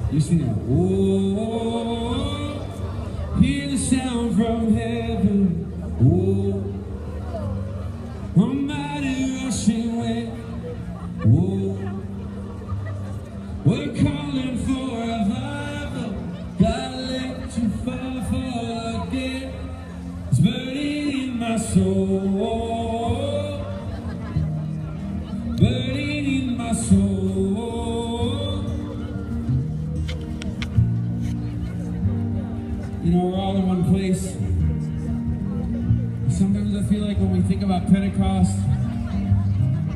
You sing that. Oh, hear the sound from heaven. Oh, a mighty rushing wind. Oh, we're calling for revival. God, let you fall again. It's burning in my soul. Burning in my soul. You know, we're all in one place. Sometimes I feel like when we think about Pentecost,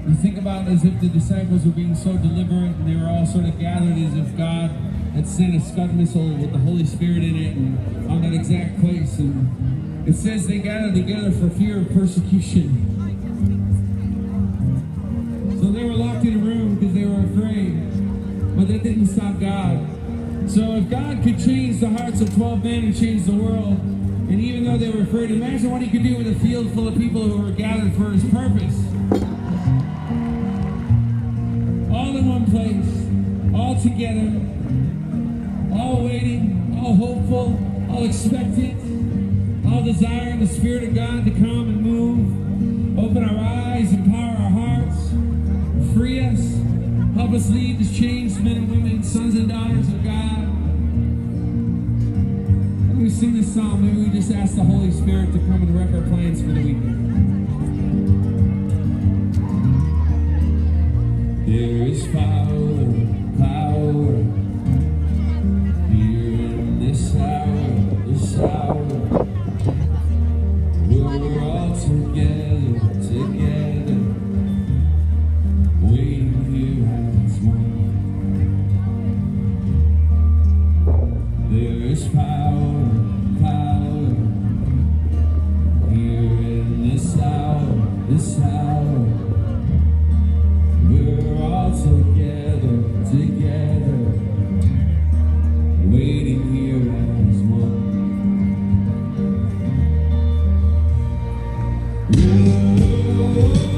we think about it as if the disciples were being so deliberate and they were all sort of gathered as if God had sent a Scud missile with the Holy Spirit in it and on that exact place. And it says they gathered together for fear of persecution. So they were locked in a room because they were afraid. But that didn't stop God. So if God could change the hearts of 12 men and change the world, and even though they were afraid, imagine what he could do with a field full of people who were gathered for his purpose. All in one place, all together, all waiting, all hopeful, all expectant, all desiring the Spirit of God to come and move, open our eyes, empower our hearts, free us, help us lead this changed men and women, sons and daughters of God. When we sing this song, maybe we just ask the Holy Spirit to come and wreck our plans for the weekend. There is power, power, here in this hour, this hour. We're all together, together, waiting here as one. There is power, power, here in this hour, this hour. We're all together, together, waiting here as one. Whoa.